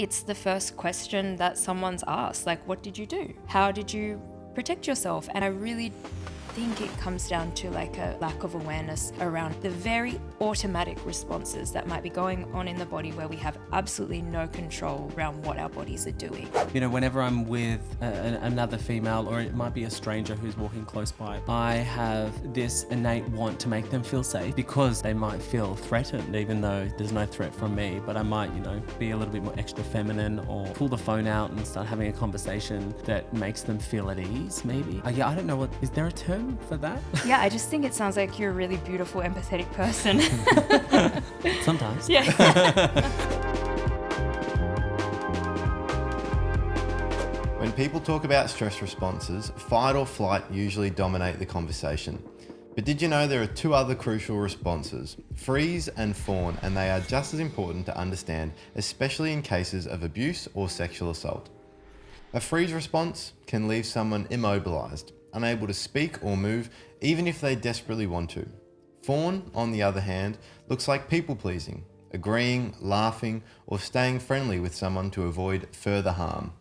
it's the first question that someone's asked, like, what did you do? How did you protect yourself? And I really think it comes down to like a lack of awareness around the very automatic responses that might be going on in the body where we have absolutely no control around what our bodies are doing. You know, whenever I'm with another female, or it might be a stranger who's walking close by, I have this innate want to make them feel safe because they might feel threatened, even though there's no threat from me. But I might, be a little bit more extra feminine or pull the phone out and start having a conversation that makes them feel at ease, maybe. I don't know, is there a term for that? Yeah, I just think it sounds like you're a really beautiful, empathetic person. Sometimes. Yeah. When people talk about stress responses, fight or flight usually dominate the conversation. But did you know there are two other crucial responses, freeze and fawn, and they are just as important to understand, especially in cases of abuse or sexual assault. A freeze response can leave someone immobilized, unable to speak or move, even if they desperately want to. Fawn, on the other hand, looks like people-pleasing, agreeing, laughing, or staying friendly with someone to avoid further harm.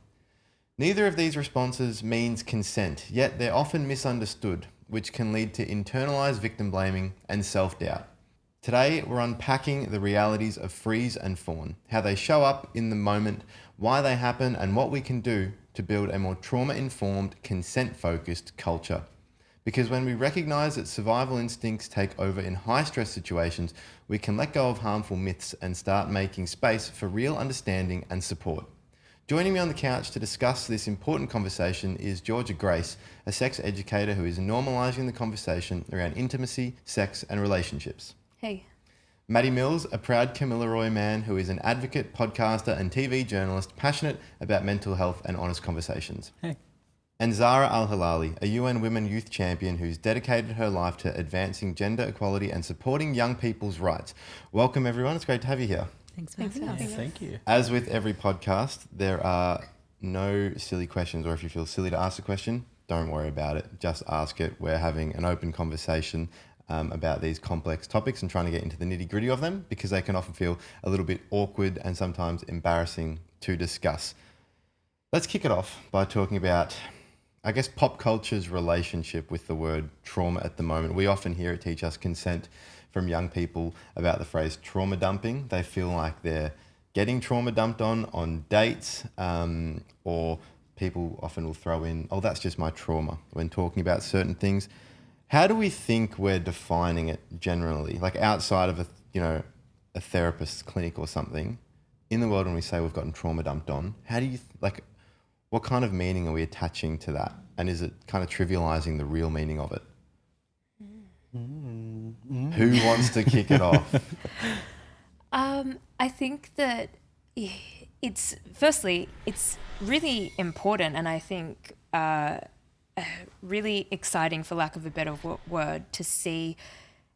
Neither of these responses means consent, yet they're often misunderstood, which can lead to internalized victim blaming and self-doubt. Today, we're unpacking the realities of freeze and fawn, how they show up in the moment, why they happen, and what we can do to build a more trauma-informed, consent-focused culture. Because when we recognize that survival instincts take over in high-stress situations, we can let go of harmful myths and start making space for real understanding and support. Joining me on the couch to discuss this important conversation is Georgia Grace, a sex educator who is normalizing the conversation around intimacy, sex, and relationships. Hey. Matty Mills, a proud Kamilaroi man who is an advocate, podcaster, and TV journalist passionate about mental health and honest conversations. Hey. And Zahra Al Hilaly, a UN Women Youth Champion who's dedicated her life to advancing gender equality and supporting young people's rights. Welcome, everyone. It's great to have you here. Thanks for having us. Thank you. As with every podcast, there are no silly questions, or if you feel silly to ask a question, don't worry about it. Just ask it. We're having an open conversation about these complex topics and trying to get into the nitty-gritty of them because they can often feel a little bit awkward and sometimes embarrassing to discuss. Let's kick it off by talking about, I guess, pop culture's relationship with the word trauma at the moment. We often hear it teach us consent from young people about the phrase trauma dumping. They feel like they're getting trauma dumped on dates, or people often will throw in, oh, that's just my trauma when talking about certain things. How do we think we're defining it generally, like outside of a therapist's clinic or something, in the world when we say we've gotten trauma dumped on? How do you what kind of meaning are we attaching to that? And is it kind of trivializing the real meaning of it? Who wants to kick it off? I think that it's really important, and I think really exciting, for lack of a better word, to see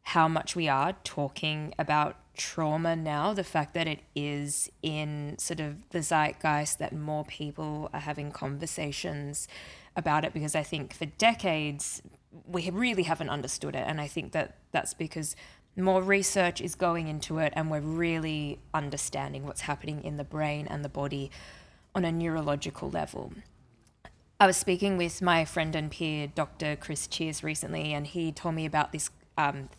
how much we are talking about trauma now. The fact that it is in sort of the zeitgeist, that more people are having conversations about it, because I think for decades we really haven't understood it, and I think that that's because more research is going into it and we're really understanding what's happening in the brain and the body on a neurological level. I was speaking with my friend and peer, Dr. Chris Cheers, recently, and he told me about this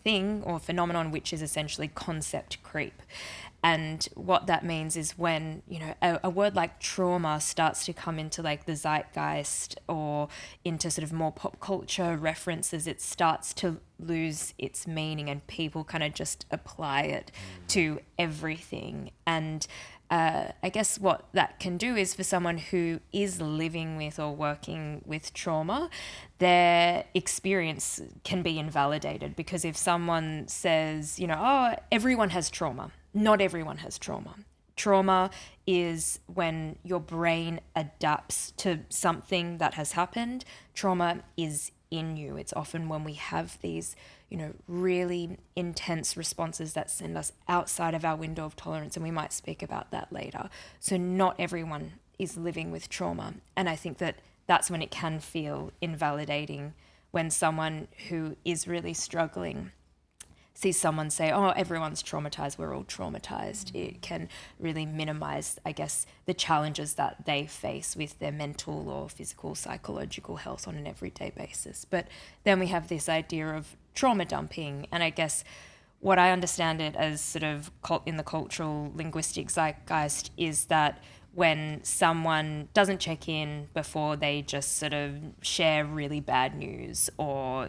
thing or phenomenon, which is essentially concept creep. And what that means is when, a word like trauma starts to come into like the zeitgeist or into sort of more pop culture references, it starts to lose its meaning and people kind of just apply it to everything. And I guess what that can do is, for someone who is living with or working with trauma, their experience can be invalidated, because if someone says, oh, everyone has trauma, not everyone has trauma. Trauma is when your brain adapts to something that has happened. Trauma is in you. It's often when we have these, really intense responses that send us outside of our window of tolerance, and we might speak about that later. So not everyone is living with trauma, and I think that that's when it can feel invalidating when someone who is really struggling see someone say, oh, everyone's traumatized, we're all traumatized, it can really minimize, I guess, the challenges that they face with their mental or physical, psychological health on an everyday basis. But then we have this idea of trauma dumping, and I guess what I understand it as sort of in the cultural linguistic zeitgeist is that when someone doesn't check in before they just sort of share really bad news or,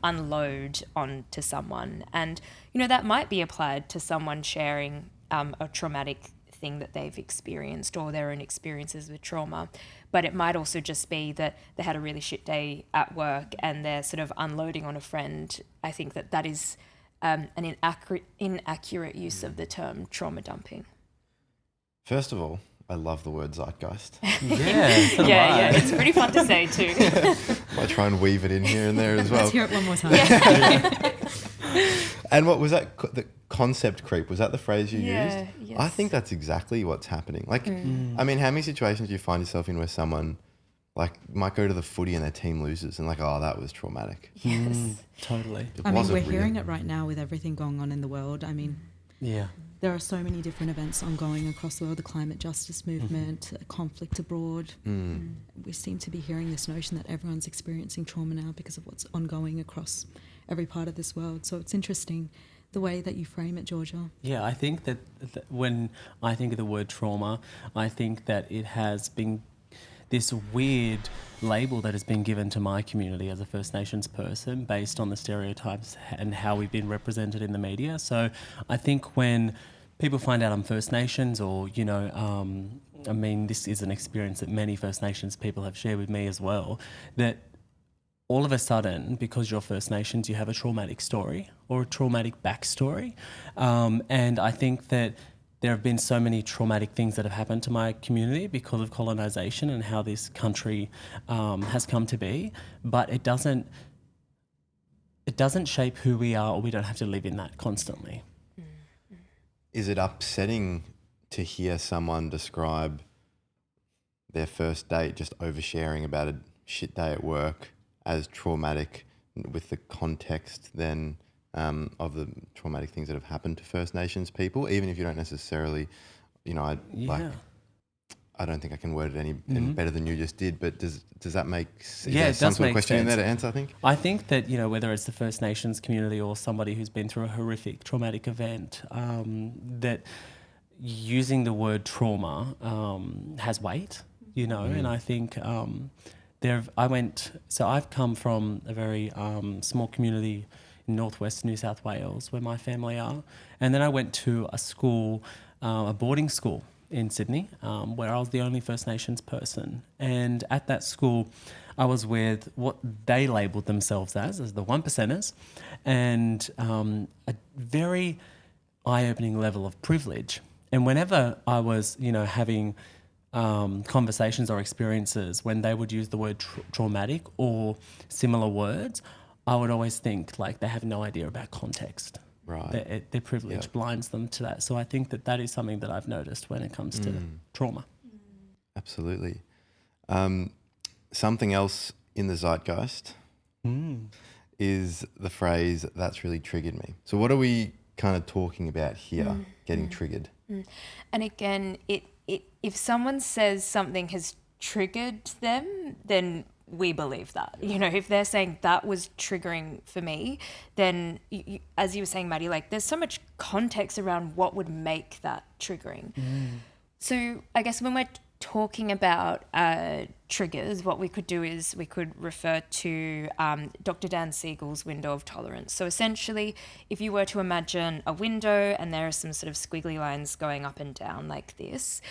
unload onto someone. And, that might be applied to someone sharing a traumatic thing that they've experienced or their own experiences with trauma. But it might also just be that they had a really shit day at work and they're sort of unloading on a friend. I think that is an inaccurate use of the term trauma dumping. First of all, I love the word zeitgeist. Yeah, it's pretty fun to say too. I try and weave it in here and there as well. Let's hear it one more time. And what was that? The concept creep, was that the phrase you used? Yes. I think that's exactly what's happening. Like, I mean, how many situations do you find yourself in where someone might go to the footy and their team loses and oh, that was traumatic. Yes. Totally. We're hearing it right now with everything going on in the world. Yeah. There are so many different events ongoing across the world, the climate justice movement, conflict abroad. We seem to be hearing this notion that everyone's experiencing trauma now because of what's ongoing across every part of this world. So it's interesting the way that you frame it, Georgia. Yeah, I think that when I think of the word trauma, I think that it has been this weird label that has been given to my community as a First Nations person based on the stereotypes and how we've been represented in the media. So I think when people find out I'm First Nations or, this is an experience that many First Nations people have shared with me as well, that all of a sudden, because you're First Nations, you have a traumatic story or a traumatic backstory. And I think that there have been so many traumatic things that have happened to my community because of colonisation and how this country has come to be, but it doesn't shape who we are, or we don't have to live in that constantly. Is it upsetting to hear someone describe their first date just oversharing about a shit day at work as traumatic with the context then of the traumatic things that have happened to First Nations people, even if you don't necessarily, I don't think I can word it any better than you just did, but does that make sense? Yeah, it does some sort make of question sense. in there to answer, I think? I think that, whether it's the First Nations community or somebody who's been through a horrific traumatic event, that using the word trauma has weight, and I think I've come from a very small community in northwest New South Wales where my family are, and then I went to a school, a boarding school in Sydney, where I was the only First Nations person. And at that school, I was with what they labelled themselves as the 1%ers, and a very eye-opening level of privilege. And whenever I was, having conversations or experiences when they would use the word traumatic or similar words, I would always think they have no idea about context. Right. Their privilege blinds them to that. So I think that is something that I've noticed when it comes to trauma. Absolutely. Something else in the zeitgeist is the phrase, "that's really triggered me." So what are we kind of talking about here, getting triggered? And again, if someone says something has triggered them, then we believe that. If they're saying that was triggering for me, then as you were saying, Matty, there's so much context around what would make that triggering. So I guess when we're talking about triggers, what we could do is we could refer to Dr. Dan Siegel's window of tolerance. So essentially, if you were to imagine a window and there are some sort of squiggly lines going up and down like this,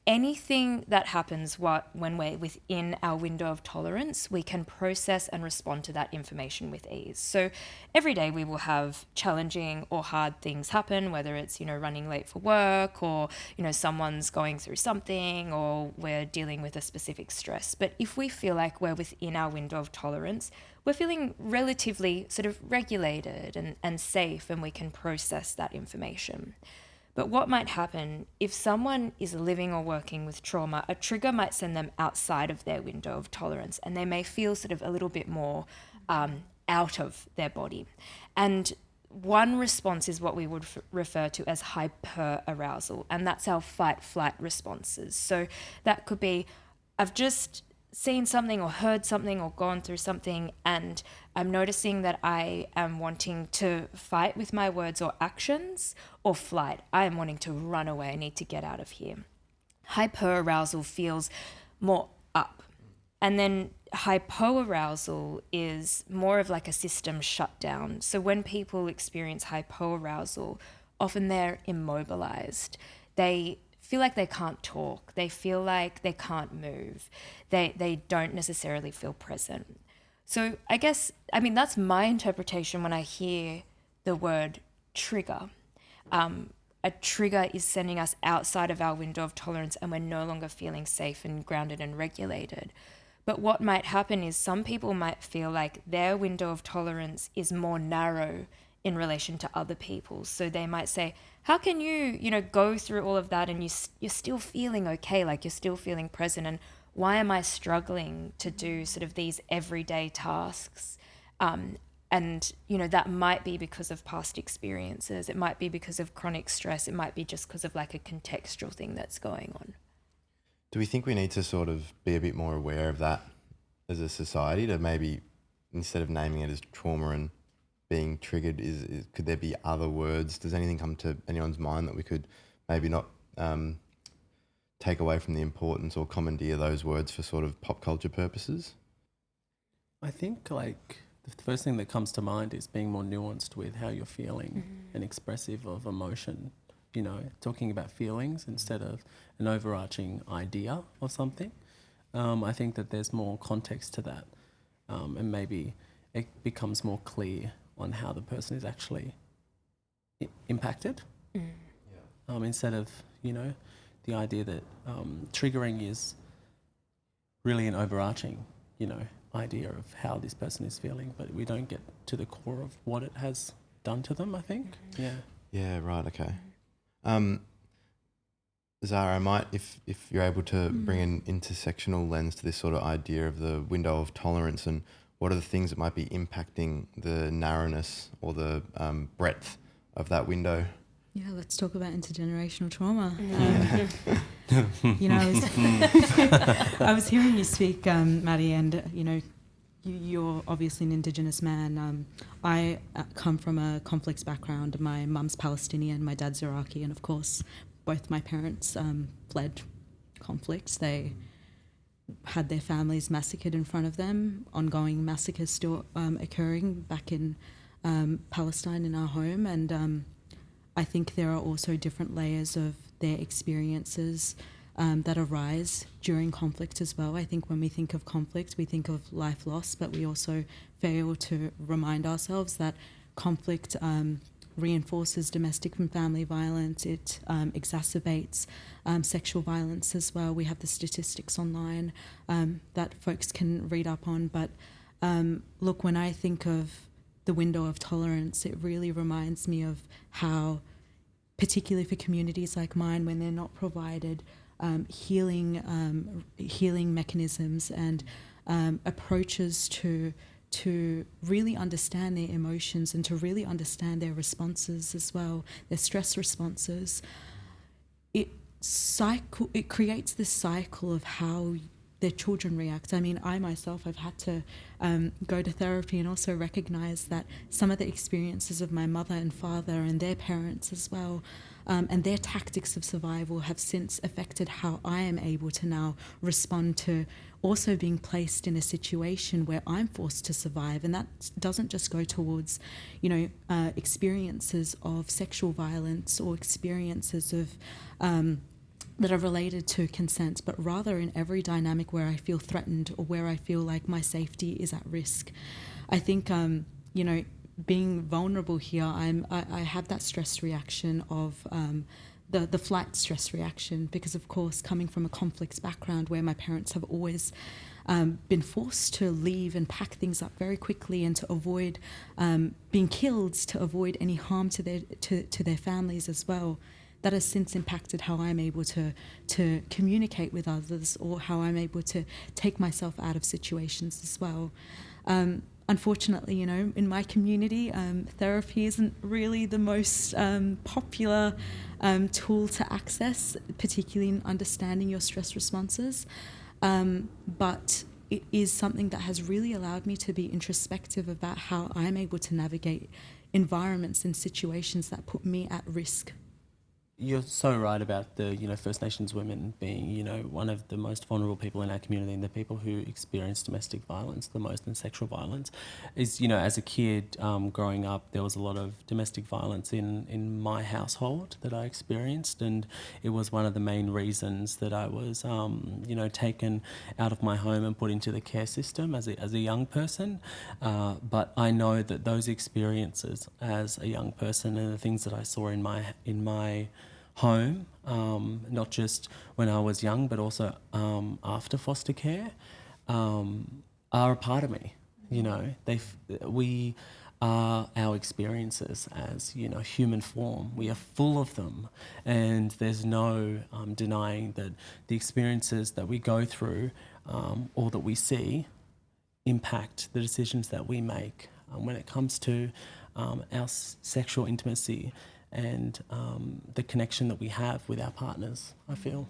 anything that happens when we're within our window of tolerance, we can process and respond to that information with ease. So every day we will have challenging or hard things happen, whether it's, running late for work or, someone's going through something or we're dealing with a specific stress. But if we feel like we're within our window of tolerance, we're feeling relatively sort of regulated and safe, and we can process that information. But what might happen if someone is living or working with trauma, a trigger might send them outside of their window of tolerance, and they may feel sort of a little bit more out of their body. And one response is what we would refer to as hyperarousal, and that's our fight-flight responses. So that could be, I've just seen something or heard something or gone through something, and I'm noticing that I am wanting to fight with my words or actions, or flight. I am wanting to run away. I need to get out of here. Hyperarousal feels more up. And then hypoarousal is more of like a system shutdown. So when people experience hypoarousal, often they're immobilized. They feel like they can't talk. They feel like they can't move. They don't necessarily feel present. So I guess, I mean, that's my interpretation when I hear the word trigger. A trigger is sending us outside of our window of tolerance, and we're no longer feeling safe and grounded and regulated. But what might happen is some people might feel like their window of tolerance is more narrow in relation to other people's. So they might say, how can you go through all of that and you're still feeling okay, like you're still feeling present, and why am I struggling to do sort of these everyday tasks? And, that might be because of past experiences. It might be because of chronic stress. It might be just because of like a contextual thing that's going on. Do we think we need to sort of be a bit more aware of that as a society, to maybe, instead of naming it as trauma and being triggered, could there be other words? Does anything come to anyone's mind that we could maybe not take away from the importance or commandeer those words for sort of pop culture purposes? I think like the first thing that comes to mind is being more nuanced with how you're feeling and expressive of emotion. Talking about feelings instead of an overarching idea of something. I think that there's more context to that, and maybe it becomes more clear on how the person is actually impacted. Instead of, the idea that triggering is really an overarching, idea of how this person is feeling, but we don't get to the core of what it has done to them, I think. Yeah, right, okay. Zahra, I might, if you're able to bring an intersectional lens to this sort of idea of the window of tolerance, and what are the things that might be impacting the narrowness or the breadth of that window? Yeah, let's talk about intergenerational trauma. I was hearing you speak, Matty, and you're obviously an Indigenous man. I come from a conflicts background. My mum's Palestinian, my dad's Iraqi, and of course, both my parents fled conflicts. They had their families massacred in front of them. Ongoing massacres still occurring back in Palestine in our home, and I think there are also different layers of their experiences that arise during conflict as well. I think when we think of conflict, we think of life loss, but we also fail to remind ourselves that conflict reinforces domestic and family violence. It exacerbates sexual violence as well. We have the statistics online that folks can read up on. But look, when I think of the window of tolerance, it really reminds me of how, particularly for communities like mine, when they're not provided healing mechanisms and approaches to really understand their emotions and to really understand their responses as well, their stress responses, it creates this cycle of how their children react. I mean, I myself have had to go to therapy and also recognize that some of the experiences of my mother and father and their parents as well, and their tactics of survival have since affected how I am able to now respond to also being placed in a situation where I'm forced to survive. And that doesn't just go towards, experiences of sexual violence or experiences of that are related to consent, but rather in every dynamic where I feel threatened or where I feel like my safety is at risk. I think, being vulnerable here, I have that stress reaction of the flight stress reaction, because of course, coming from a conflicts background where my parents have always been forced to leave and pack things up very quickly and to avoid being killed, to avoid any harm to their families as well. That has since impacted how I'm able to communicate with others, or how I'm able to take myself out of situations as well. unfortunately, you know, in my community, therapy isn't really the most popular tool to access, particularly in understanding your stress responses. But it is something that has really allowed me to be introspective about how I'm able to navigate environments and situations that put me at risk. You're so right about the, First Nations women being, one of the most vulnerable people in our community, and the people who experience domestic violence the most, and sexual violence. Is, as a kid growing up, there was a lot of domestic violence in my household that I experienced, and it was one of the main reasons that I was, taken out of my home and put into the care system as a young person. But I know that those experiences as a young person and the things that I saw in my home, not just when I was young, but also after foster care, are a part of me. We are our experiences as human form. We are full of them, and there's no denying that the experiences that we go through or that we see impact the decisions that we make when it comes to our sexual intimacy and the connection that we have with our partners, I feel.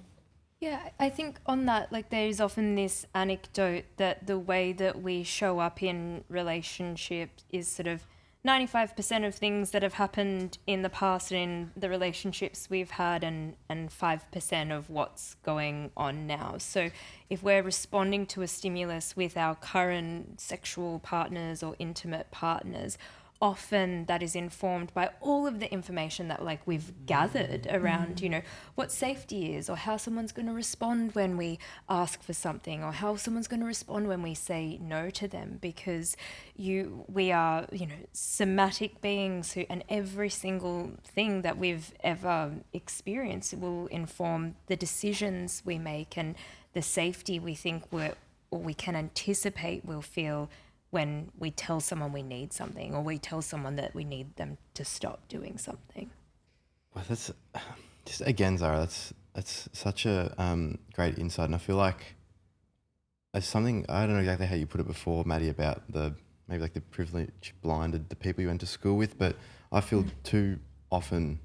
Yeah, I think on that, like, there's often this anecdote that the way that we show up in relationships is sort of 95% of things that have happened in the past and in the relationships we've had, and 5% of what's going on now. So if we're responding to a stimulus with our current sexual partners or intimate partners, often that is informed by all of the information that we've gathered around, what safety is, or how someone's going to respond when we ask for something, or how someone's going to respond when we say no to them, because we are, somatic beings and every single thing that we've ever experienced will inform the decisions we make and the safety we think we can anticipate we'll feel when we tell someone we need something, or we tell someone that we need them to stop doing something. Well, that's just, again, Zahra, that's such a great insight. And I feel like as something, I don't know exactly how you put it before, Matty, about maybe the privilege blinded the people you went to school with, but I feel too often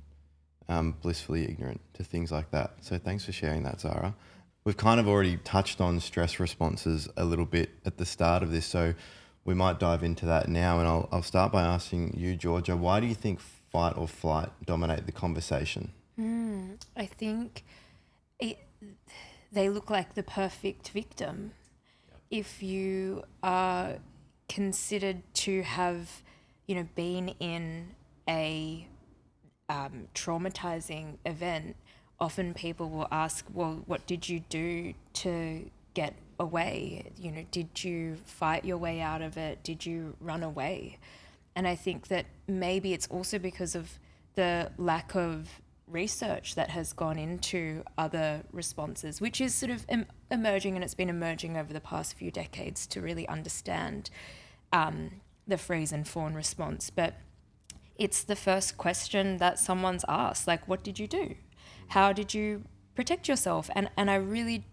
blissfully ignorant to things like that. So thanks for sharing that, Zahra. We've kind of already touched on stress responses a little bit at the start of this, so we might dive into that now, and I'll start by asking you, Georgia, why do you think fight or flight dominate the conversation? I think they look like the perfect victim. If you are considered to have, been in a traumatizing event, often people will ask, well, what did you do to get away? Did you fight your way out of it? Did you run away? And I think that maybe it's also because of the lack of research that has gone into other responses, which is sort of emerging, and it's been emerging over the past few decades to really understand the freeze and fawn response. But it's the first question that someone's asked, what did you do? How did you protect yourself? And I really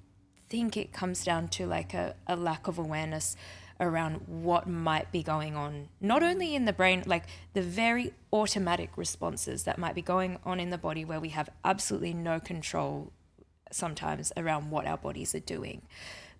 think it comes down to a lack of awareness around what might be going on, not only in the brain, the very automatic responses that might be going on in the body where we have absolutely no control sometimes around what our bodies are doing,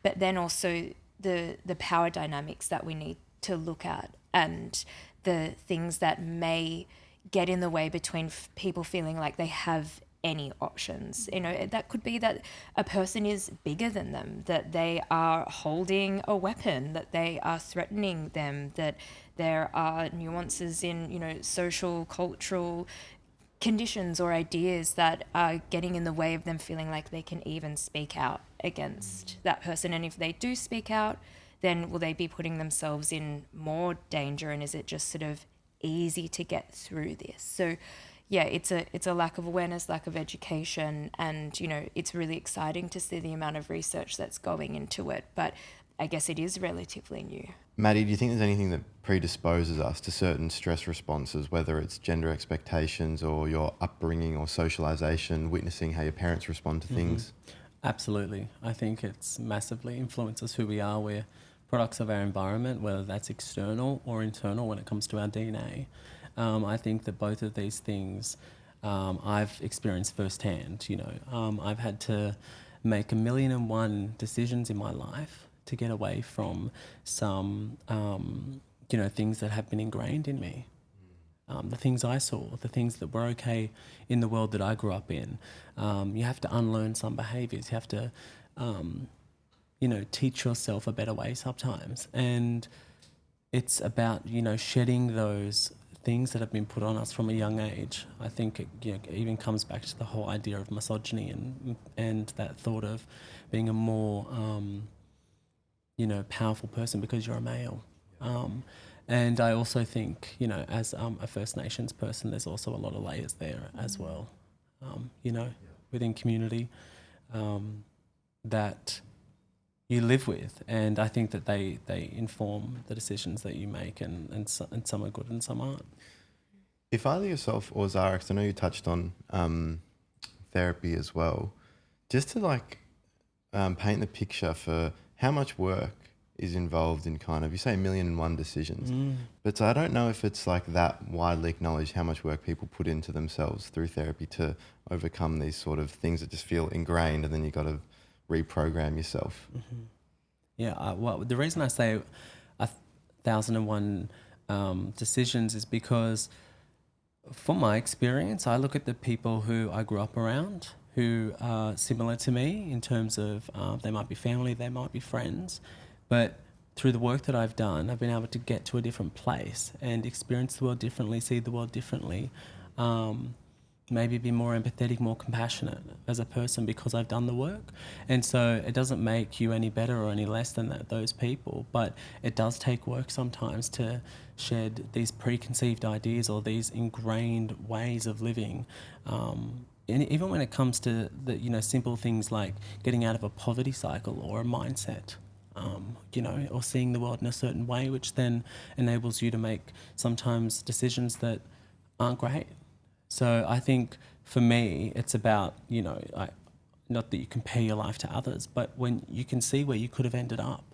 but then also the power dynamics that we need to look at, and the things that may get in the way between people feeling like they have any options. That could be that a person is bigger than them, that they are holding a weapon, that they are threatening them, that there are nuances in, social, cultural conditions or ideas that are getting in the way of them feeling like they can even speak out against that person. And if they do speak out, then will they be putting themselves in more danger? And is it just sort of easy to get through this? So yeah, it's a lack of awareness, lack of education, and it's really exciting to see the amount of research that's going into it, but I guess it is relatively new. Matty, do you think there's anything that predisposes us to certain stress responses, whether it's gender expectations or your upbringing or socialization, witnessing how your parents respond to things? Absolutely. I think it's massively influences who we are. We're products of our environment, whether that's external or internal when it comes to our DNA. I think that both of these things I've experienced firsthand. I've had to make 1,000,001 decisions in my life to get away from some, things that have been ingrained in me. The things I saw, the things that were okay in the world that I grew up in. You have to unlearn some behaviours. You have to, teach yourself a better way sometimes. And it's about, shedding those things that have been put on us from a young age. I think it even comes back to the whole idea of misogyny and that thought of being a more, powerful person because you're a male. And I also think, as a First Nations person, there's also a lot of layers there as well, within community that you live with. And I think that they inform the decisions that you make, and some are good and some aren't. If either yourself or Zahra, because I know you touched on therapy as well, just to paint the picture for how much work is involved in kind of, you say 1,000,001 decisions, but I don't know if it's that widely acknowledged how much work people put into themselves through therapy to overcome these sort of things that just feel ingrained, and then you got to reprogram yourself. Mm-hmm. Yeah, well, the reason I say 1,001 decisions is because, from my experience, I look at the people who I grew up around who are similar to me in terms of they might be family, they might be friends, but through the work that I've done, I've been able to get to a different place and experience the world differently, see the world differently, maybe be more empathetic, more compassionate as a person because I've done the work. And so it doesn't make you any better or any less than those people, but it does take work sometimes to shed these preconceived ideas or these ingrained ways of living. And even when it comes to the simple things like getting out of a poverty cycle or a mindset, or seeing the world in a certain way, which then enables you to make sometimes decisions that aren't great. So I think for me, it's about, not that you compare your life to others, but when you can see where you could have ended up,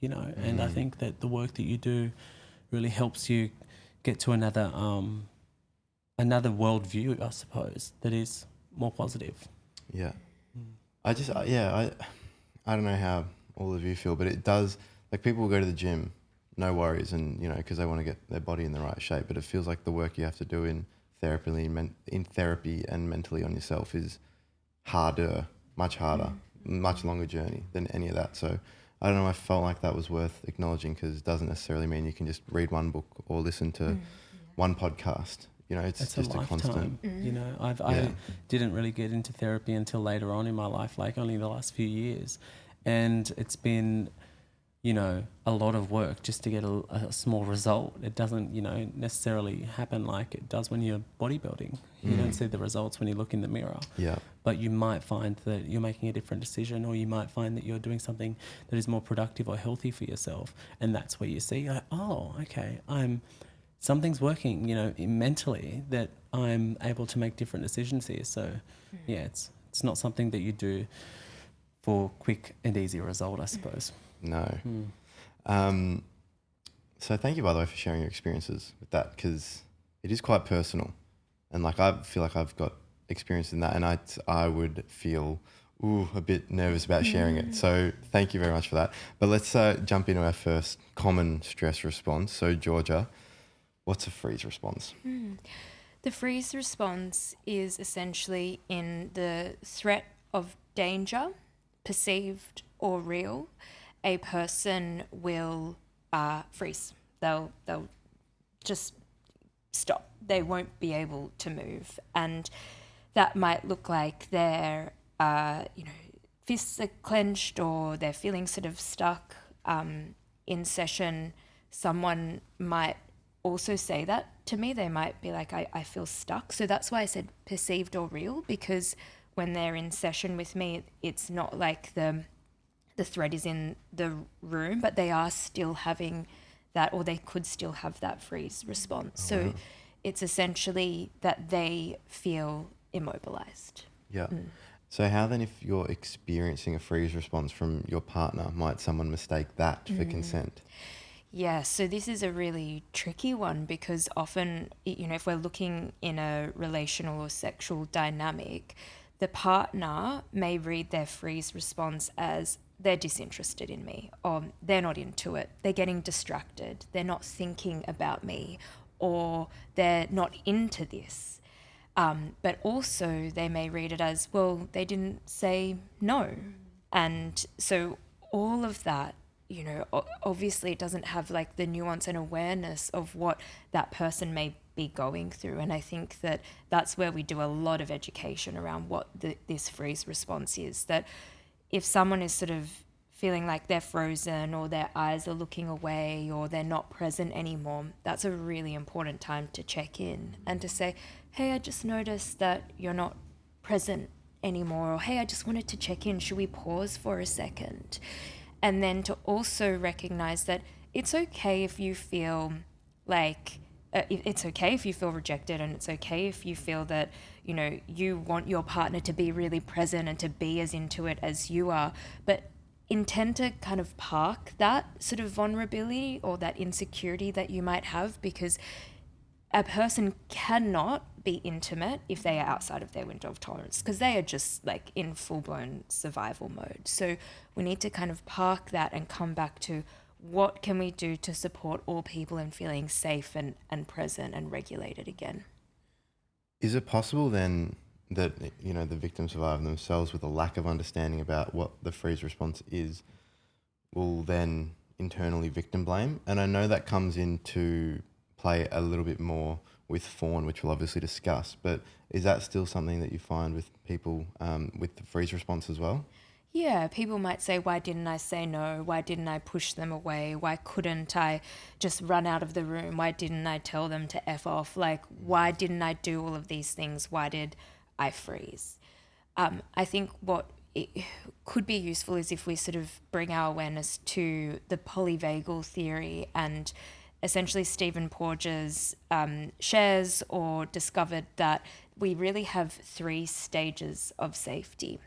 and I think that the work that you do really helps you get to another worldview, I suppose, that is more positive. Yeah. I don't know how all of you feel, but it does, people will go to the gym, no worries, and, because they want to get their body in the right shape, but it feels like the work you have to do in therapy and mentally on yourself is harder, much harder, much longer journey than any of that. So I don't know, I felt like that was worth acknowledging, because it doesn't necessarily mean you can just read one book or listen to one podcast. It's just a constant. I didn't really get into therapy until later on in my life, only the last few years. And it's been, a lot of work just to get a small result. It doesn't, necessarily happen like it does when you're bodybuilding. You don't see the results when you look in the mirror. Yeah. But you might find that you're making a different decision, or you might find that you're doing something that is more productive or healthy for yourself. And that's where you see, oh, okay, something's working, mentally, that I'm able to make different decisions here. So, yeah, it's not something that you do for quick and easy result, I suppose. No. So thank you, by the way, for sharing your experiences with that, because it is quite personal. And I feel like I've got experience in that, and I would feel a bit nervous about sharing it. So thank you very much for that. But let's jump into our first common stress response. So Georgia, what's a freeze response? The freeze response is essentially in the threat of danger, perceived or real, a person will freeze. They'll just stop. They won't be able to move. And that might look like their, fists are clenched, or they're feeling sort of stuck in session. Someone might also say that to me. They might be like, I feel stuck. So that's why I said perceived or real, because when they're in session with me, it's not like the threat is in the room, but they are still having that, or they could still have that freeze response. So it's essentially that they feel immobilized. Yeah. So how then, if you're experiencing a freeze response from your partner, might someone mistake that for consent? Yeah, so this is a really tricky one because often, if we're looking in a relational or sexual dynamic, the partner may read their freeze response as they're disinterested in me, or they're not into it, they're getting distracted, they're not thinking about me, or they're not into this. But also they may read it as, well, they didn't say no. And so all of that, obviously it doesn't have like the nuance and awareness of what that person may be going through. And I think that that's where we do a lot of education around what this freeze response is. That if someone is sort of feeling like they're frozen or their eyes are looking away or they're not present anymore, that's a really important time to check in and to say, hey, I just noticed that you're not present anymore, or hey, I just wanted to check in. Should we pause for a second? And then to also recognize that it's okay if you feel like, it's okay if you feel rejected, and it's okay if you feel that, you want your partner to be really present and to be as into it as you are, but intend to kind of park that sort of vulnerability or that insecurity that you might have, because a person cannot be intimate if they are outside of their window of tolerance, because they are just like in full-blown survival mode. So we need to kind of park that and come back to what can we do to support all people in feeling safe and present and regulated again. Is it possible then that, the victim survivor themselves, with a lack of understanding about what the freeze response is, will then internally victim blame? And I know that comes into play a little bit more with Fawn, which we'll obviously discuss, but is that still something that you find with people with the freeze response as well? Yeah, people might say, why didn't I say no? Why didn't I push them away? Why couldn't I just run out of the room? Why didn't I tell them to F off? Like, why didn't I do all of these things? Why did I freeze? I think what it could be useful is if we sort of bring our awareness to the polyvagal theory, and essentially Stephen Porges shares or discovered that we really have 3 stages of safety.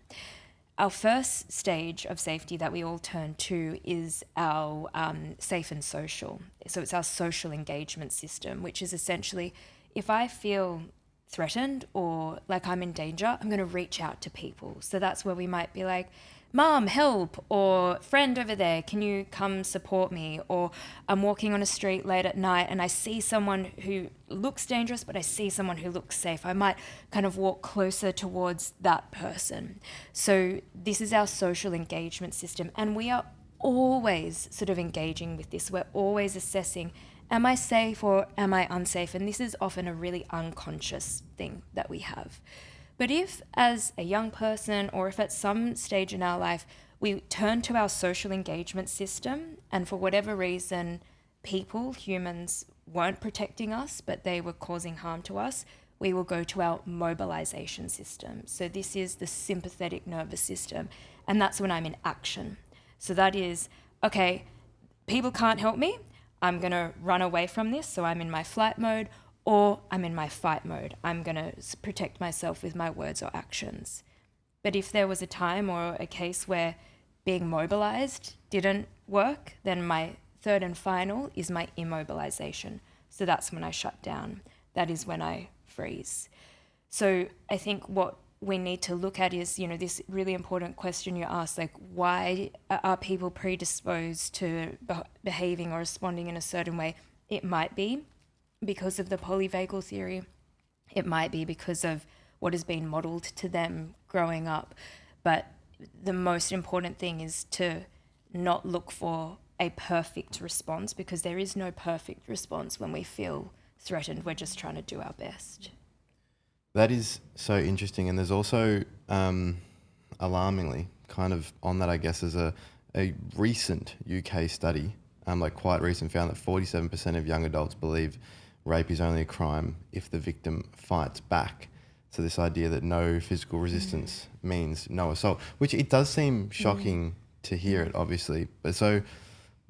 Our first stage of safety that we all turn to is our safe and social. So it's our social engagement system, which is essentially, if I feel threatened or like I'm in danger, I'm going to reach out to people. So that's where we might be like, Mom, help, or friend over there, can you come support me? Or I'm walking on a street late at night and I see someone who looks dangerous, but I see someone who looks safe. I might kind of walk closer towards that person. So this is our social engagement system, and we are always sort of engaging with this. We're always assessing, am I safe or am I unsafe? And this is often a really unconscious thing that we have. But if, as a young person, or if at some stage in our life, we turn to our social engagement system, and for whatever reason, people, humans, weren't protecting us, but they were causing harm to us, we will go to our mobilization system. So this is the sympathetic nervous system, and that's when I'm in action. So that is, okay, people can't help me, I'm going to run away from this, so I'm in my flight mode, or I'm in my fight mode. I'm going to protect myself with my words or actions. But if there was a time or a case where being mobilized didn't work, then my third and final is my immobilization. So that's when I shut down. That is when I freeze. So I think what we need to look at is, this really important question you asked, like, why are people predisposed to behaving or responding in a certain way? It might be because of the polyvagal theory. It might be because of what has been modeled to them growing up. But the most important thing is to not look for a perfect response, because there is no perfect response when we feel threatened. We're just trying to do our best. That is so interesting. And there's also, alarmingly, kind of on that, I guess, is a recent UK study, quite recent, found that 47% of young adults believe rape is only a crime if the victim fights back. So this idea that no physical resistance means no assault, which it does seem shocking to hear it, obviously. But so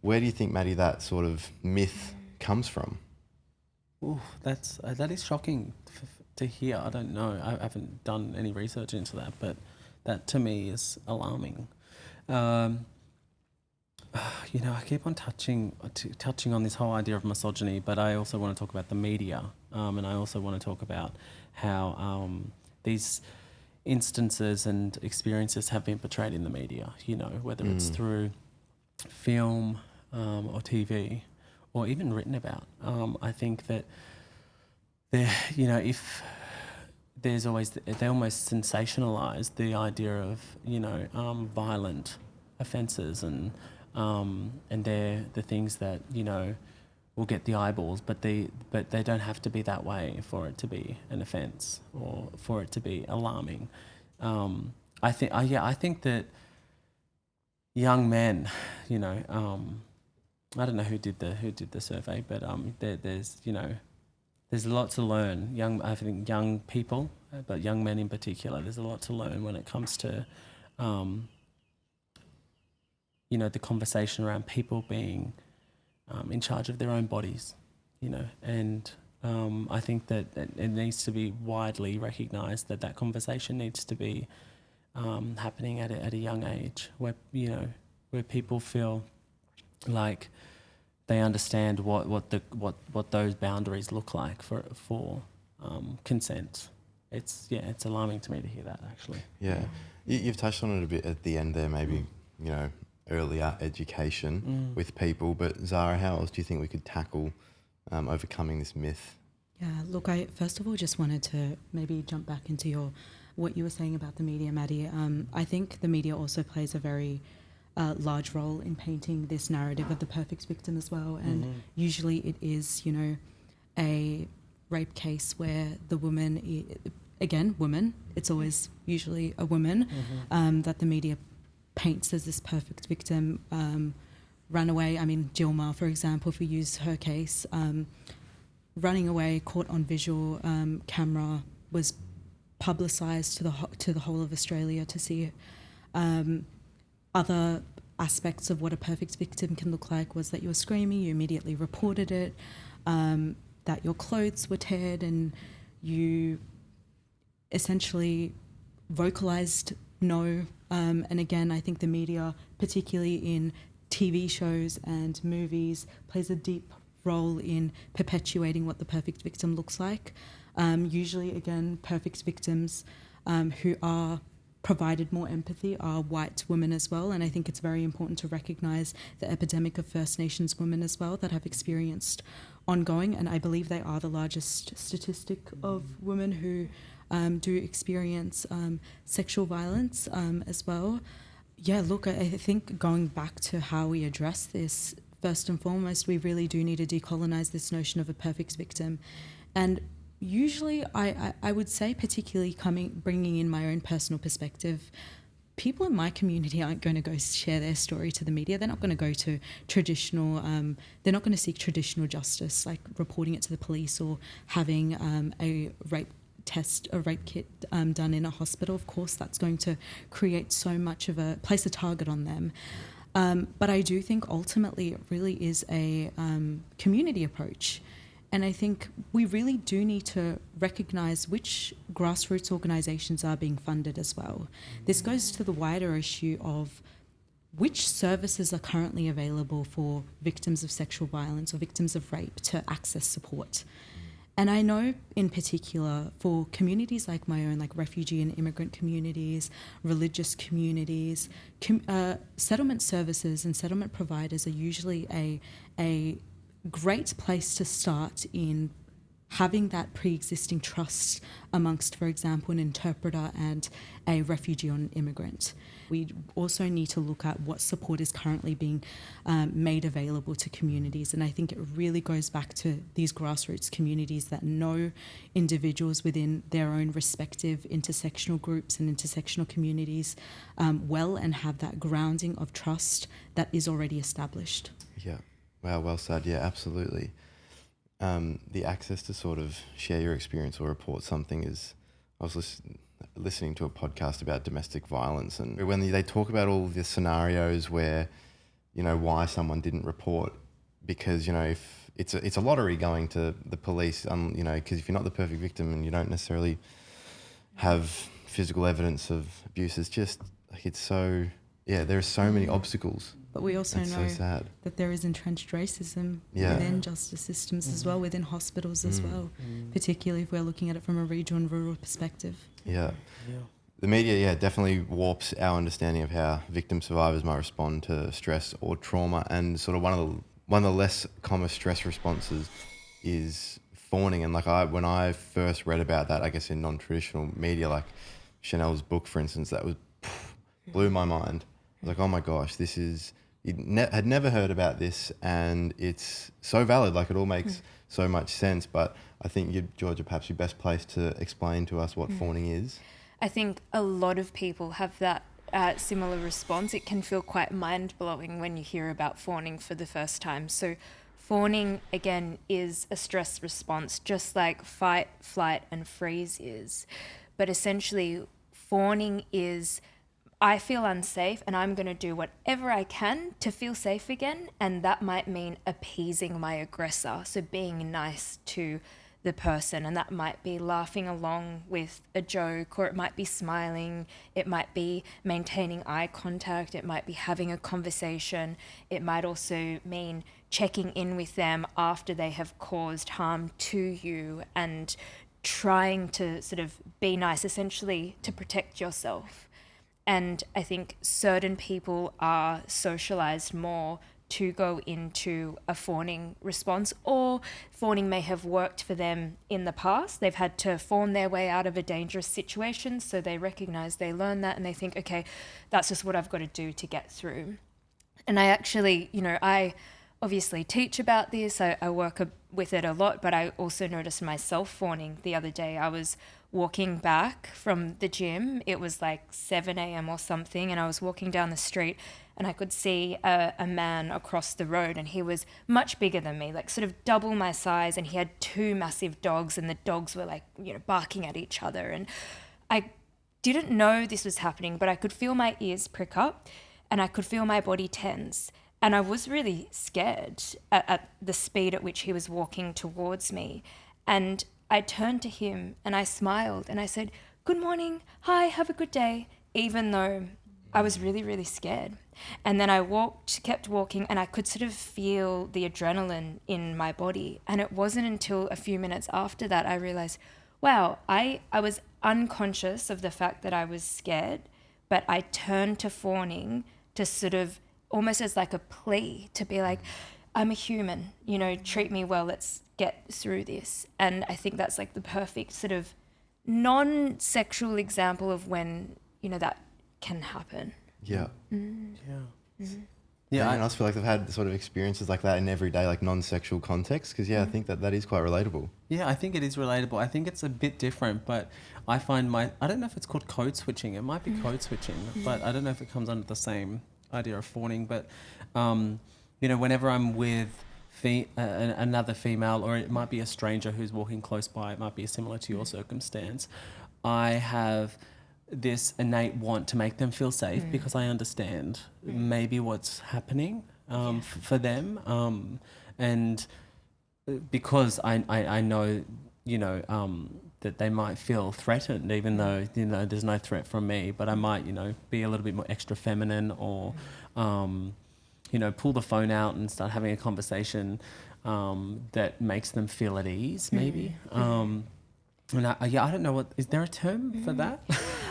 where do you think, Matty, that sort of myth comes from? Ooh, that is shocking to hear. I don't know. I haven't done any research into that, but that to me is alarming. I keep on touching on this whole idea of misogyny, but I also want to talk about the media, and I also want to talk about how these instances and experiences have been portrayed in the media, whether it's through film or TV or even written about. I think that if there's always, they almost sensationalise the idea of, violent offences and they're the things that, will get the eyeballs, but they don't have to be that way for it to be an offence or for it to be alarming. I think that young men, I don't know who did the survey, but there's a lot to learn. I think young people, but young men in particular, there's a lot to learn when it comes to the conversation around people being in charge of their own bodies, and I think that it needs to be widely recognised that conversation needs to be happening at a young age, where people feel like they understand what those boundaries look like for consent. It's alarming to me to hear that, actually. Yeah. You've touched on it a bit at the end there, maybe, earlier education with people, but Zahra, how else do you think we could tackle overcoming this myth? Yeah, look, I first of all just wanted to maybe jump back into what you were saying about the media, Matty. I think the media also plays a very large role in painting this narrative of the perfect victim as well, and usually it is, a rape case where the woman, woman, it's always usually a woman that the media paints as this perfect victim, runaway. I mean, Gilma, for example, if we use her case, running away, caught on visual camera, was publicised to the whole of Australia to see. Other aspects of what a perfect victim can look like was that you were screaming, you immediately reported it, that your clothes were teared, and you essentially vocalised no. And again, I think the media, particularly in TV shows and movies, plays a deep role in perpetuating what the perfect victim looks like. Usually, again, perfect victims who are provided more empathy are white women as well, and I think it's very important to recognise the epidemic of First Nations women as well that have experienced ongoing, and I believe they are the largest statistic of women who do experience sexual violence as well. Yeah, look, I think going back to how we address this, first and foremost, we really do need to decolonise this notion of a perfect victim. And usually, I would say, particularly bringing in my own personal perspective, people in my community aren't going to go share their story to the media. They're not going to go to traditional, they're not going to seek traditional justice, like reporting it to the police or having a rape kit done in a hospital. Of course, that's going to create so much of place a target on them. But I do think ultimately it really is a community approach. And I think we really do need to recognise which grassroots organisations are being funded as well. This goes to the wider issue of which services are currently available for victims of sexual violence or victims of rape to access support. And I know in particular for communities like my own, like refugee and immigrant communities, religious communities, settlement services and settlement providers are usually a great place to start in having that pre-existing trust amongst, for example, an interpreter and a refugee or an immigrant. We also need to look at what support is currently being made available to communities. And I think it really goes back to these grassroots communities that know individuals within their own respective intersectional groups and intersectional communities well, and have that grounding of trust that is already established. Yeah. Wow, well said. Yeah, absolutely. The access to sort of share your experience or report something is... I was listening to a podcast about domestic violence, and when they talk about all the scenarios where, why someone didn't report, because, if it's a lottery going to the police, because if you're not the perfect victim and you don't necessarily have physical evidence of abuse is just like, it's so, there are so many obstacles. But we also It's know so sad. that there is entrenched racism Yeah. within justice systems as well, within hospitals as well, particularly if we're looking at it from a regional and rural perspective. Yeah. The media, definitely warps our understanding of how victim survivors might respond to stress or trauma. And sort of one of the less common stress responses is fawning. And when I first read about that, I guess in non-traditional media, like Chanel's book, for instance, that was blew my mind. I was like, oh my gosh, this is, had never heard about this, and it's so valid. Like, it all makes so much sense. But I think you, Georgia, perhaps you're best placed to explain to us what fawning is. I think a lot of people have that similar response. It can feel quite mind-blowing when you hear about fawning for the first time. So fawning, again, is a stress response, just like fight, flight, and freeze is. But essentially, fawning is, I feel unsafe and I'm going to do whatever I can to feel safe again. And that might mean appeasing my aggressor. So being nice to the person, and that might be laughing along with a joke, or it might be smiling, it might be maintaining eye contact, it might be having a conversation, it might also mean checking in with them after they have caused harm to you and trying to sort of be nice, essentially to protect yourself. And I think certain people are socialized more to go into a fawning response, or fawning may have worked for them in the past. They've had to fawn their way out of a dangerous situation, so they recognize, they learn that, and they think, okay, that's just what I've got to do to get through. And I actually, I obviously teach about this, I work with it a lot, but I also noticed myself fawning the other day. I was walking back from the gym, it was like 7 a.m. or something, and I was walking down the street and I could see a man across the road, and he was much bigger than me, like sort of double my size, and he had 2 massive dogs, and the dogs were like, barking at each other. And I didn't know this was happening, but I could feel my ears prick up and I could feel my body tense. And I was really scared at the speed at which he was walking towards me. And I turned to him and I smiled and I said, "Good morning, hi, have a good day," even though I was really, really scared. And then I kept walking, and I could sort of feel the adrenaline in my body. And it wasn't until a few minutes after that I realized, wow, I was unconscious of the fact that I was scared, but I turned to fawning to sort of almost as like a plea to be like, I'm a human, treat me well, let's get through this. And I think that's like the perfect sort of non-sexual example of when, that can happen. Yeah. Yeah, I also feel like they've had sort of experiences like that in everyday, like non-sexual context. Because I think that is quite relatable. Yeah, I think it is relatable. I think it's a bit different, but I find I don't know if it's called code switching. It might be code switching, but I don't know if it comes under the same idea of fawning. But, whenever I'm with another female, or it might be a stranger who's walking close by, it might be similar to your circumstance, I have this innate want to make them feel safe because I understand maybe what's happening for them, and because I know that they might feel threatened, even though there's no threat from me, but I might be a little bit more extra feminine, or pull the phone out and start having a conversation that makes them feel at ease, maybe. And I don't know, is there a term for that?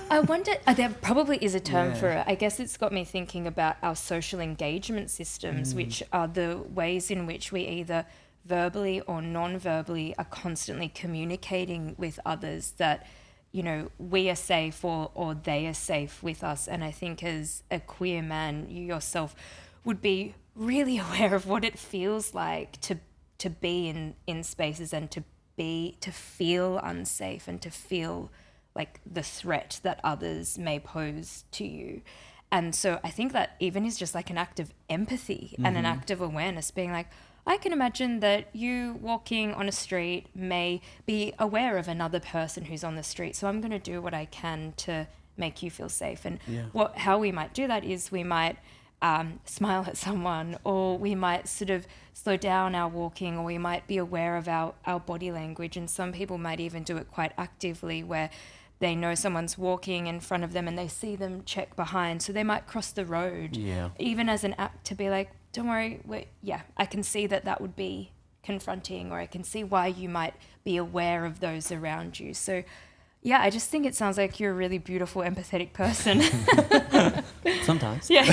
I wonder, there probably is a term for it. I guess it's got me thinking about our social engagement systems, which are the ways in which we either verbally or non-verbally are constantly communicating with others that, we are safe or they are safe with us. And I think as a queer man, you yourself would be really aware of what it feels like to be in spaces and to feel unsafe and to feel like the threat that others may pose to you. And so I think that even is just like an act of empathy and an act of awareness, being like, I can imagine that you walking on a street may be aware of another person who's on the street, so I'm going to do what I can to make you feel safe. And how we might do that is we might smile at someone, or we might sort of slow down our walking, or we might be aware of our body language. And some people might even do it quite actively, where they know someone's walking in front of them and they see them check behind. So they might cross the road, even as an act to be like, don't worry, I can see that would be confronting, or I can see why you might be aware of those around you. So yeah, I just think it sounds like you're a really beautiful, empathetic person. Sometimes. Yeah.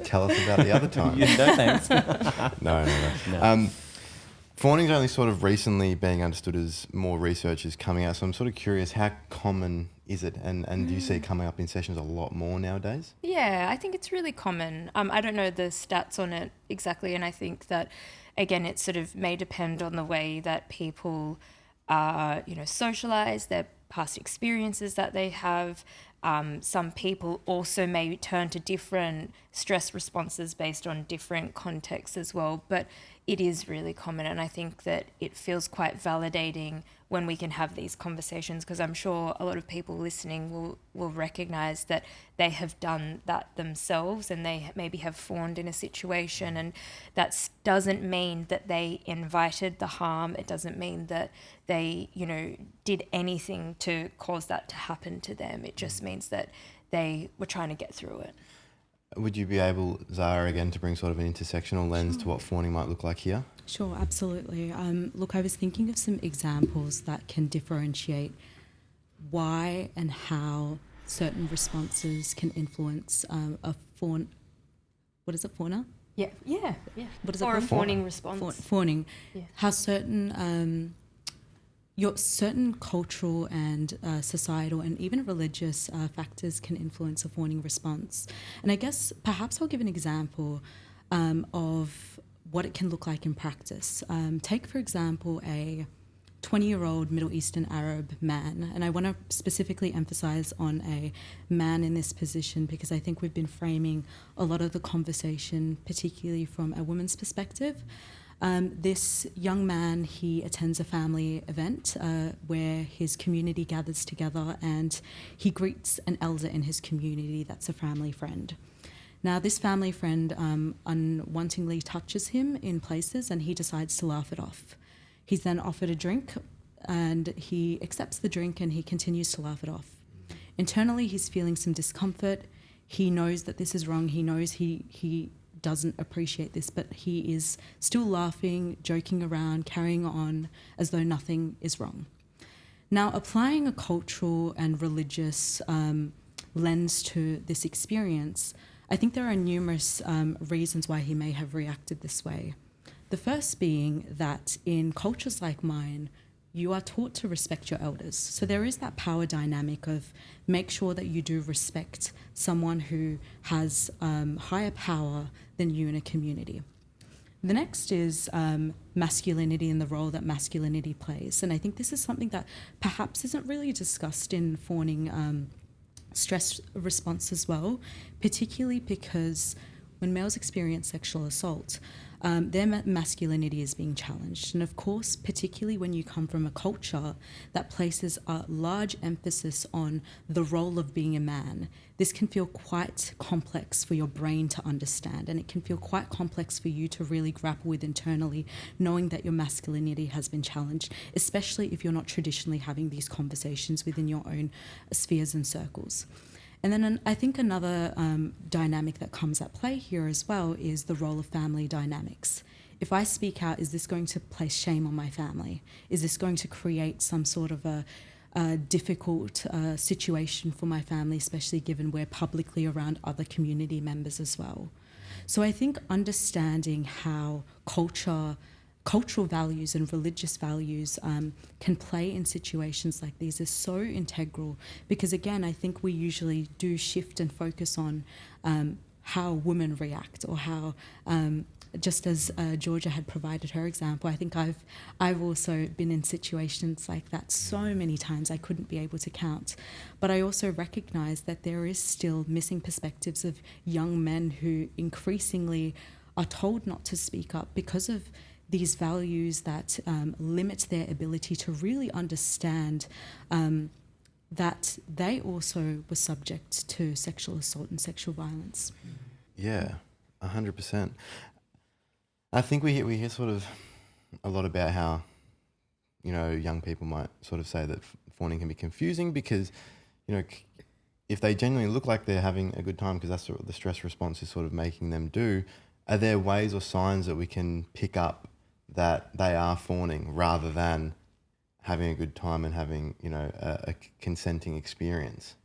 Tell us about the other time. No, thanks. No. Fawning's only sort of recently being understood as more research is coming out. So I'm sort of curious, how common is it? And do you see it coming up in sessions a lot more nowadays? Yeah, I think it's really common. I don't know the stats on it exactly. And I think that, again, it sort of may depend on the way that people are, socialized, their past experiences that they have. Some people also may turn to different stress responses based on different contexts as well. But it is really common, and I think that it feels quite validating when we can have these conversations, because I'm sure a lot of people listening will recognize that they have done that themselves, and they maybe have fawned in a situation, and that doesn't mean that they invited the harm. It doesn't mean that they, did anything to cause that to happen to them. It just means that they were trying to get through it. Would you be able, Zahra, again, to bring sort of an intersectional lens to what fawning might look like here? Sure, absolutely. Look, I was thinking of some examples that can differentiate why and how certain responses can influence a fawn. What is it, fawner? Yeah. What is it or called? A fawning response. Fawning. Yeah. How certain certain cultural and societal and even religious factors can influence a fawning response. And I guess perhaps I'll give an example of what it can look like in practice. Take, for example, a 20-year-old Middle Eastern Arab man, and I want to specifically emphasize on a man in this position because I think we've been framing a lot of the conversation, particularly from a woman's perspective. This young man, he attends a family event where his community gathers together, and he greets an elder in his community that's a family friend. Now, this family friend unwantingly touches him in places, and he decides to laugh it off. He's then offered a drink, and he accepts the drink, and he continues to laugh it off. Internally, he's feeling some discomfort. He knows that this is wrong. He knows he doesn't appreciate this, but he is still laughing, joking around, carrying on as though nothing is wrong. Now, applying a cultural and religious lens to this experience, I think there are numerous reasons why he may have reacted this way. The first being that in cultures like mine, you are taught to respect your elders. So there is that power dynamic of make sure that you do respect someone who has higher power than you in a community. The next is masculinity and the role that masculinity plays. And I think this is something that perhaps isn't really discussed in fawning stress response as well, particularly because when males experience sexual assault, their masculinity is being challenged. And of course, particularly when you come from a culture that places a large emphasis on the role of being a man, this can feel quite complex for your brain to understand. And it can feel quite complex for you to really grapple with internally, knowing that your masculinity has been challenged, especially if you're not traditionally having these conversations within your own spheres and circles. And then I think another dynamic that comes at play here as well is the role of family dynamics. If I speak out, is this going to place shame on my family? Is this going to create some sort of a difficult situation for my family, especially given we're publicly around other community members as well? So I think understanding how cultural values and religious values can play in situations like these is so integral, because again, I think we usually do shift and focus on how women react, or how, just as Georgia had provided her example, I think I've also been in situations like that so many times I couldn't be able to count. But I also recognise that there is still missing perspectives of young men who increasingly are told not to speak up because of these values that limit their ability to really understand that they also were subject to sexual assault and sexual violence. Yeah, 100%. I think we hear sort of a lot about how, young people might sort of say that fawning can be confusing because, if they genuinely look like they're having a good time, because that's what the stress response is sort of making them do, are there ways or signs that we can pick up that they are fawning rather than having a good time and having, a consenting experience?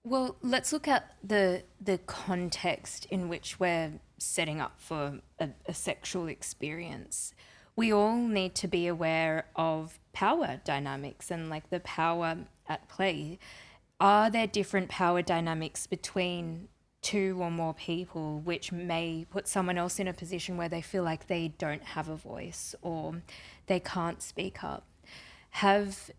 Well, let's look at the context in which we're setting up for a sexual experience. We all need to be aware of power dynamics and like the power at play. Are there different power dynamics between two or more people which may put someone else in a position where they feel like they don't have a voice or they can't speak up? Have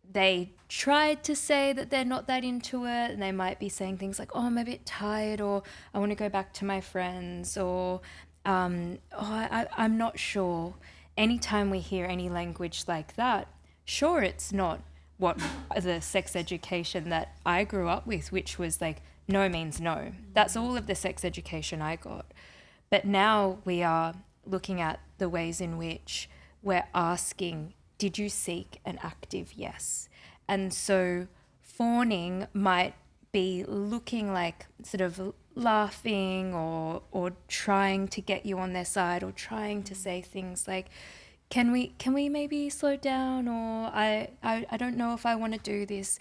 they tried to say that they're not that into it, and they might be saying things like, oh, I'm a bit tired, or I want to go back to my friends, or I'm not sure. Anytime we hear any language like that, sure, it's not what the sex education that I grew up with, which was like, no means no. That's all of the sex education I got. But now we are looking at the ways in which we're asking, did you seek an active yes? And so fawning might be looking like sort of laughing or trying to get you on their side, or trying to say things like, can we maybe slow down, or I don't know if I want to do this.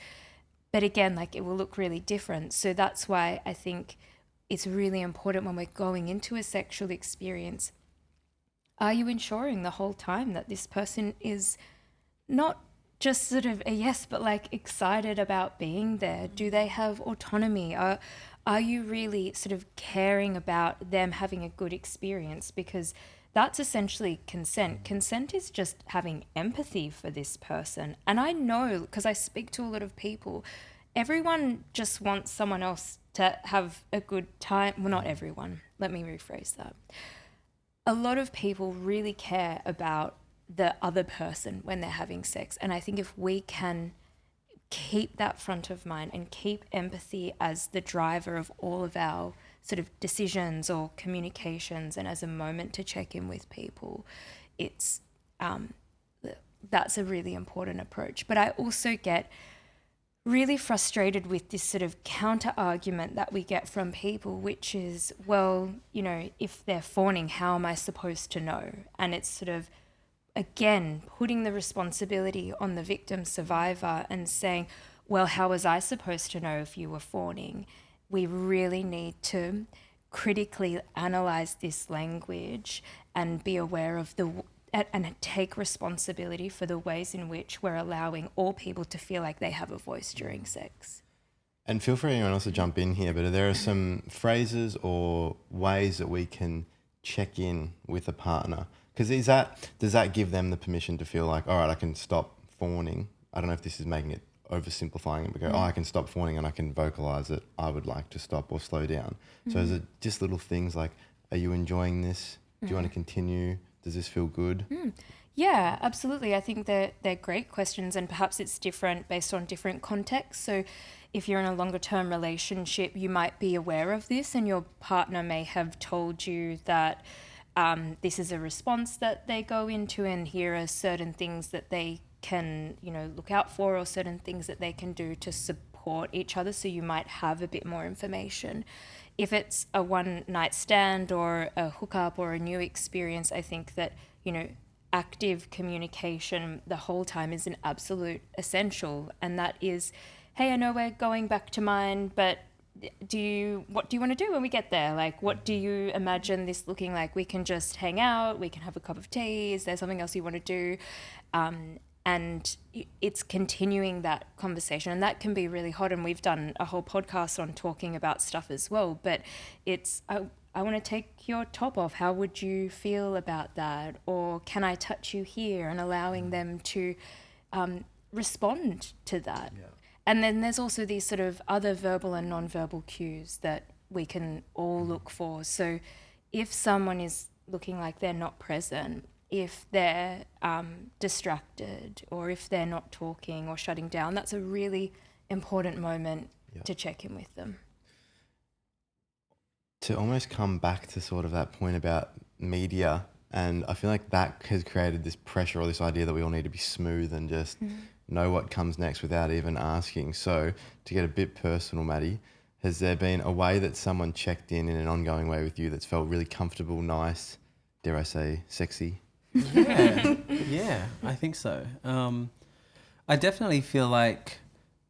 But again, like, it will look really different. So that's why I think it's really important when we're going into a sexual experience, are you ensuring the whole time that this person is not just sort of a yes, but like excited about being there? Do they have autonomy? Are you really sort of caring about them having a good experience? Because that's essentially consent. Consent is just having empathy for this person. And I know, because I speak to a lot of people, everyone just wants someone else to have a good time. Well, not everyone. Let me rephrase that. A lot of people really care about the other person when they're having sex. And I think if we can keep that front of mind and keep empathy as the driver of all of our sort of decisions or communications, and as a moment to check in with people, it's that's a really important approach. But I also get really frustrated with this sort of counter argument that we get from people, which is, well, if they're fawning, how am I supposed to know? And it's sort of, again, putting the responsibility on the victim survivor and saying, well, how was I supposed to know if you were fawning? We really need to critically analyze this language and be aware of and take responsibility for the ways in which we're allowing all people to feel like they have a voice during sex. And feel free anyone else to jump in here, but there are some phrases or ways that we can check in with a partner. Because does that give them the permission to feel like, all right, I can stop fawning? I don't know if this is making it oversimplifying it, but go, I can stop fawning and I can vocalize it. I would like to stop or slow down. So is it just little things like, are you enjoying this? Do you want to continue? Does this feel good? Yeah, absolutely. I think they're great questions, and perhaps it's different based on different contexts. So if you're in a longer term relationship, you might be aware of this, and your partner may have told you that this is a response that they go into, and here are certain things that they can, look out for, or certain things that they can do to support each other. So you might have a bit more information. If it's a one night stand or a hookup or a new experience, I think that, active communication the whole time is an absolute essential. And that is, hey, I know we're going back to mine, but what do you want to do when we get there? Like, what do you imagine this looking like? We can just hang out, we can have a cup of tea. Is there something else you want to do? And it's continuing that conversation, and that can be really hot. And we've done a whole podcast on talking about stuff as well, but it's, I want to take your top off. How would you feel about that? Or can I touch you here? And allowing them to respond to that. Yeah. And then there's also these sort of other verbal and non-verbal cues that we can all look for. So if someone is looking like they're not present, if they're distracted, or if they're not talking or shutting down, that's a really important moment to check in with them. To almost come back to sort of that point about media, and I feel like that has created this pressure or this idea that we all need to be smooth and just know what comes next without even asking. So to get a bit personal, Matty, has there been a way that someone checked in an ongoing way with you that's felt really comfortable, nice, dare I say, sexy? Yeah, I think so. I definitely feel like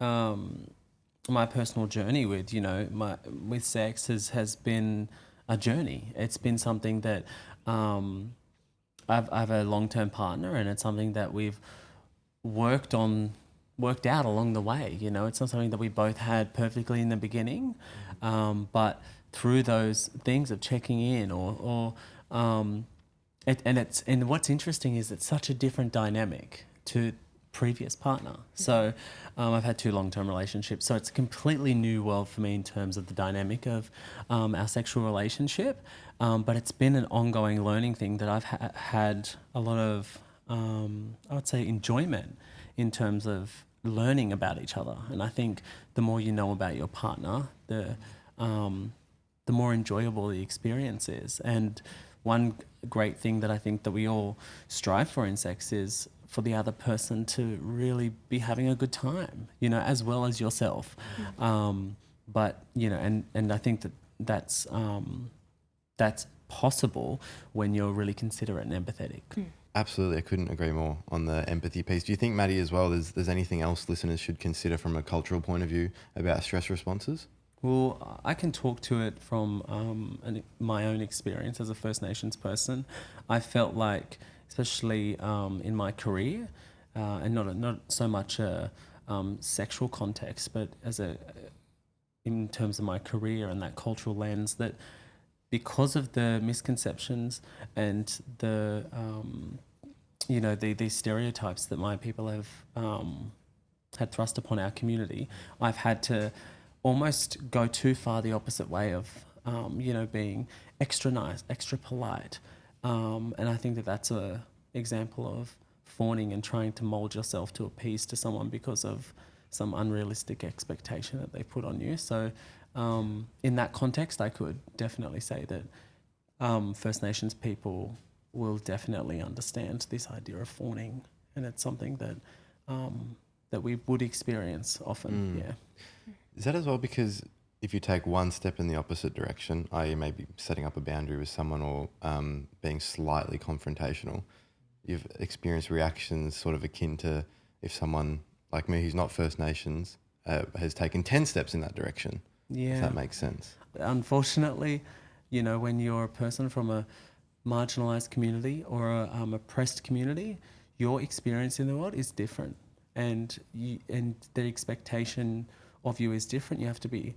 my personal journey with, with sex has been a journey. It's been something that I have a long-term partner, and it's something that we've worked out along the way. It's not something that we both had perfectly in the beginning, but through those things of checking in and what's interesting is it's such a different dynamic to previous partner. So I've had 2 long-term relationships, so it's a completely new world for me in terms of the dynamic of our sexual relationship, but it's been an ongoing learning thing that I've had a lot of I would say enjoyment in terms of learning about each other. And I think the more you know about your partner, the more enjoyable the experience is. And one great thing that I think that we all strive for in sex is for the other person to really be having a good time, as well as yourself. But, and I think that's possible when you're really considerate and empathetic. Absolutely, I couldn't agree more on the empathy piece. Do you think, Matty, as well, there's anything else listeners should consider from a cultural point of view about stress responses? Well, I can talk to it from my own experience as a First Nations person. I felt like, especially in my career, and not so much a sexual context, but in terms of my career and that cultural lens, that because of the misconceptions and the these stereotypes that my people have had thrust upon our community, I've had to almost go too far the opposite way of being extra nice, extra polite, and I think that that's a example of fawning and trying to mold yourself to appease to someone because of some unrealistic expectation that they put on you. So in that context, I could definitely say that First Nations people will definitely understand this idea of fawning, and it's something that that we would experience often. Yeah. Is that as well because if you take one step in the opposite direction, i.e. maybe setting up a boundary with someone or being slightly confrontational, you've experienced reactions sort of akin to if someone like me who's not First Nations has taken 10 steps in that direction, if that makes sense. Unfortunately, when you're a person from a marginalised community or a oppressed community, your experience in the world is different, and the expectation of you is different. You have to be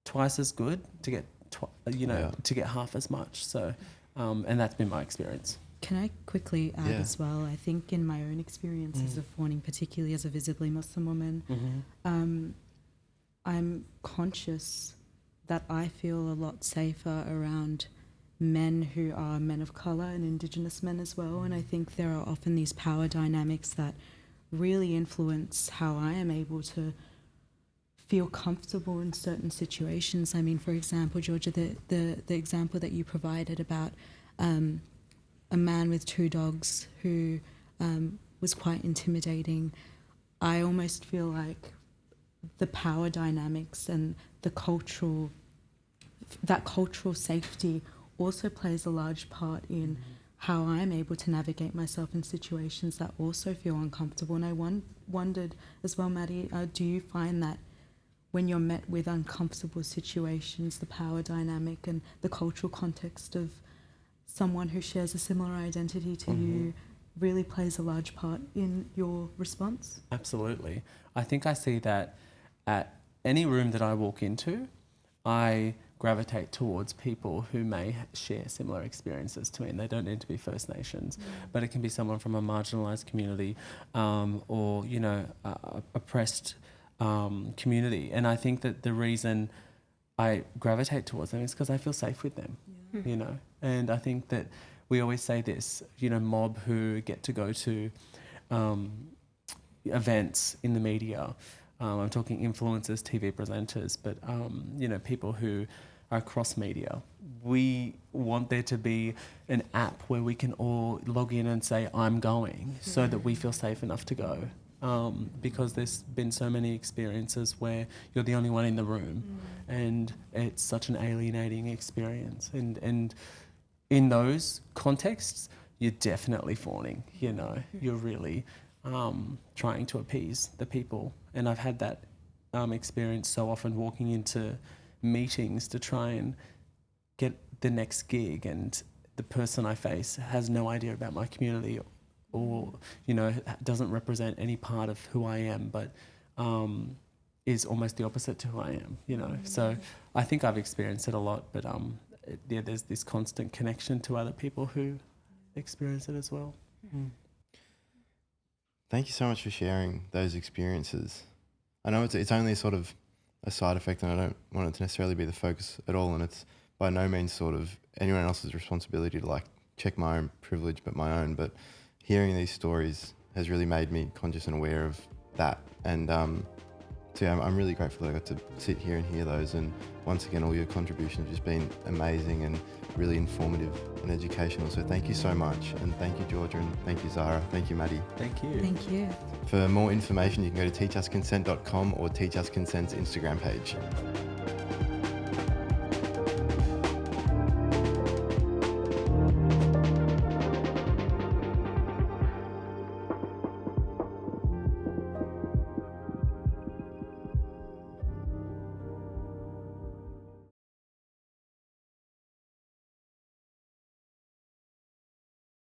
twice as good to get to get half as much. So and that's been my experience. Can I quickly add as well? I think in my own experiences of fawning, particularly as a visibly Muslim woman, I'm conscious that I feel a lot safer around men who are men of colour and Indigenous men as well. And I think there are often these power dynamics that really influence how I am able to feel comfortable in certain situations. I mean, for example, Georgia, the example that you provided about a man with 2 dogs who was quite intimidating, I almost feel like the power dynamics and that cultural safety also plays a large part in how I'm able to navigate myself in situations that also feel uncomfortable. And I wondered as well, Matty, do you find that when you're met with uncomfortable situations, the power dynamic and the cultural context of someone who shares a similar identity to you really plays a large part in your response? Absolutely. I think I see that at any room that I walk into, I gravitate towards people who may share similar experiences to me, and they don't need to be First Nations, but it can be someone from a marginalised community or oppressed community. And I think that the reason I gravitate towards them is because I feel safe with them, and I think that we always say this, mob who get to go to events in the media. I'm talking influencers, TV presenters, but people who are cross media. We want there to be an app where we can all log in and say, I'm going, so that we feel safe enough to go. because there's been so many experiences where you're the only one in the room, and it's such an alienating experience. And in those contexts, you're definitely fawning. You know, you're really trying to appease the people. And I've had that experience so often walking into meetings to try and get the next gig, and the person I face has no idea about my community, or, you know, doesn't represent any part of who I am, but is almost the opposite to who I am, you know. So I think I've experienced it a lot, but there's this constant connection to other people who experience it as well. Thank you so much for sharing those experiences. I know it's only a sort of a side effect, and I don't want it to necessarily be the focus at all, and it's by no means sort of anyone else's responsibility to like check my own privilege but my own. But hearing these stories has really made me conscious and aware of that. And so yeah, I'm really grateful that I got to sit here and hear those. And once again, all your contributions have just been amazing and really informative and educational. So thank you so much. And thank you, Georgia, and thank you, Zahra. Thank you, Matty. Thank you. Thank you. For more information, you can go to teachusconsent.com or Teach Us Consent's Instagram page.